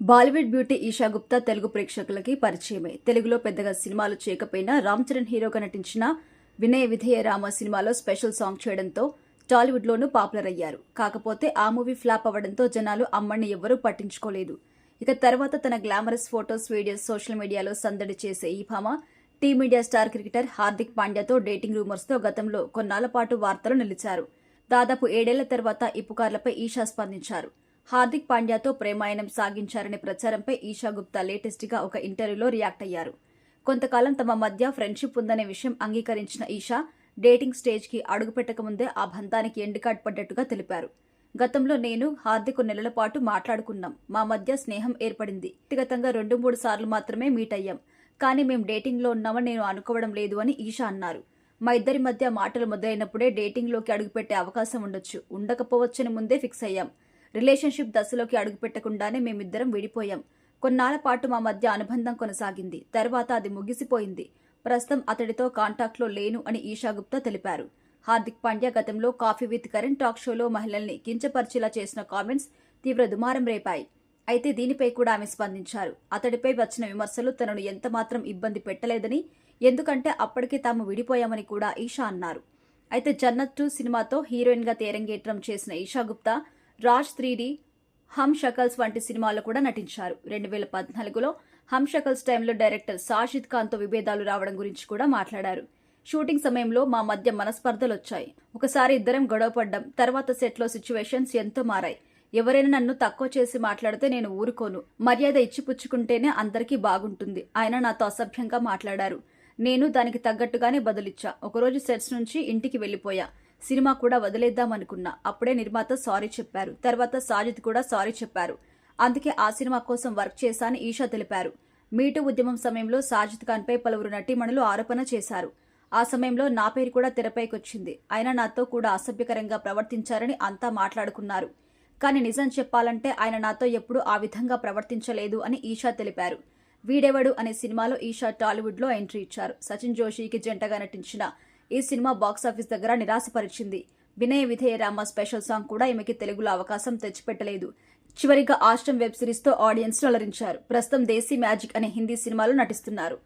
Bollywood beauty Isha Gupta Telugu ప్రేక్షకులకి పరిచయమే. తెలుగులో పెద్దగా సినిమాలు చేయకపోయినా రామ్ చరణ్ హీరోగా నటించిన వినయ విధేయ రామ సినిమాలో స్పెషల్ సాంగ్ చేయడంతో టాలీవుడ్లోనూ పాపులర్ అయ్యారు. కాకపోతే ఆ మూవీ ఫ్లాప్ అవ్వడంతో జనాలు అమ్మని ఎవ్వరూ పట్టించుకోలేదు. ఇక తర్వాత తన గ్లామరస్ ఫోటోస్, వీడియోస్ సోషల్ మీడియాలో సందడి చేసే ఈ భామ టీమిండియా స్టార్ క్రికెటర్ హార్దిక్ పాండ్యాతో డేటింగ్ రూమర్స్తో గతంలో కొన్నాళ్ల పాటు వార్తలు నిలిచారు. దాదాపు 7 ఏళ్ల తర్వాత ఈ పుకార్లపై ఈషా స్పందించారు. హార్దిక్ పాండ్యాతో ప్రేమాయణం సాగించారనే ప్రచారంపై ఈషా గుప్తా లేటెస్ట్ గా ఒక ఇంటర్వ్యూలో రియాక్ట్ అయ్యారు. కొంతకాలం తమ మధ్య ఫ్రెండ్షిప్ ఉందనే విషయం అంగీకరించిన ఈషా డేటింగ్ స్టేజ్ కి అడుగుపెట్టకముందే ఆ బంధానికి ఎండ్ కార్డ్ పడ్డట్టుగా తెలిపారు. గతంలో నేను హార్దిక్ నెలల పాటు మాట్లాడుకున్నాం. మా మధ్య స్నేహం ఏర్పడింది. వ్యక్తిగతంగా 2-3 సార్లు మాత్రమే మీట్ అయ్యాం. కానీ మేం డేటింగ్ లో ఉన్నామని నేను అనుకోవడం లేదు అని ఈషా అన్నారు. మా ఇద్దరి మధ్య మాటలు మొదలైనప్పుడే డేటింగ్ లోకి అడుగుపెట్టే అవకాశం ఉండకపోవచ్చని ముందే ఫిక్స్ అయ్యాం. రిలేషన్షిప్ దశలోకి అడుగుపెట్టకుండానే మేమిద్దరం విడిపోయాం. కొన్నాళ్ల పాటు మా మధ్య అనుబంధం కొనసాగింది. తర్వాత అది ముగిసిపోయింది. ప్రస్తుతం అతడితో కాంటాక్ట్లో లేను అని ఈషా గుప్తా తెలిపారు. హార్దిక్ పాండ్యా గతంలో కాఫీ విత్ కరణ్ టాక్ షోలో మహిళల్ని కించపరిచేలా చేసిన కామెంట్స్ తీవ్ర దుమారం రేపాయి. అయితే దీనిపై కూడా ఆమె స్పందించారు. అతడిపై వచ్చిన విమర్శలు తనను ఎంతమాత్రం ఇబ్బంది పెట్టలేదని, ఎందుకంటే అప్పటికే తాము విడిపోయామని కూడా ఈషా అన్నారు. అయితే జన్నత్ 2 సినిమాతో హీరోయిన్ గా తేరంగేట్రం చేసిన ఈషా గుప్తా రాజ్ 3D, హమ్ షకల్స్ వంటి సినిమాల్లో కూడా నటించారు. 2014లో హమ్ షకల్స్ టైంలో డైరెక్టర్ సాజిద్ ఖాన్తో విభేదాలు రావడం గురించి కూడా మాట్లాడారు. షూటింగ్ సమయంలో మా మధ్య మనస్పర్ధలొచ్చాయి. ఒకసారి ఇద్దరం గొడవపడ్డాం. తర్వాత సెట్లో సిచ్యువేషన్స్ ఎంతో మారాయి. ఎవరైనా నన్ను తక్కువ చేసి మాట్లాడితే నేను ఊరుకోను. మర్యాద ఇచ్చిపుచ్చుకుంటేనే అందరికీ బాగుంటుంది. ఆయన నాతో అసభ్యంగా మాట్లాడారు. నేను దానికి తగ్గట్టుగానే బదులిచ్చా. ఒకరోజు సెట్స్ నుంచి ఇంటికి వెళ్లిపోయా. సినిమా కూడా వదిలేద్దామనుకున్నా. అప్పుడే నిర్మాత సారీ చెప్పారు. తర్వాత సాజిద్ కూడా సారీ చెప్పారు. అందుకే ఆ సినిమా కోసం వర్క్ చేశాని ఈషా తెలిపారు. మీటూ ఉద్యమం సమయంలో సాజిద్ ఖాన్ పై పలువురు నటీమణులు ఆరోపణ చేశారు. ఆ సమయంలో నా పేరు కూడా తెరపైకొచ్చింది. ఆయన నాతో కూడా అసభ్యకరంగా ప్రవర్తించారని అంతా మాట్లాడుకున్నారు. కానీ నిజం చెప్పాలంటే ఆయన నాతో ఎప్పుడూ ఆ విధంగా ప్రవర్తించలేదు అని ఈషా తెలిపారు. వీడెవడు అనే సినిమాలో ఈషా టాలీవుడ్ లో ఎంట్రీ ఇచ్చారు. సచిన్ జోషికి జంటగా నటించిన ఈ సినిమా బాక్సాఫీస్ దగ్గర నిరాశపరిచింది. వినయ విధేయ రామ స్పెషల్ సాంగ్ కూడా ఈమెకి తెలుగులో అవకాశం తెచ్చిపెట్టలేదు. చివరిగా ఆశ్రమ్ వెబ్ సిరీస్ తో ఆడియన్స్ ను అలరించారు. ప్రస్తుతం దేశీ మ్యాజిక్ అనే హిందీ సినిమాలో నటిస్తున్నారు.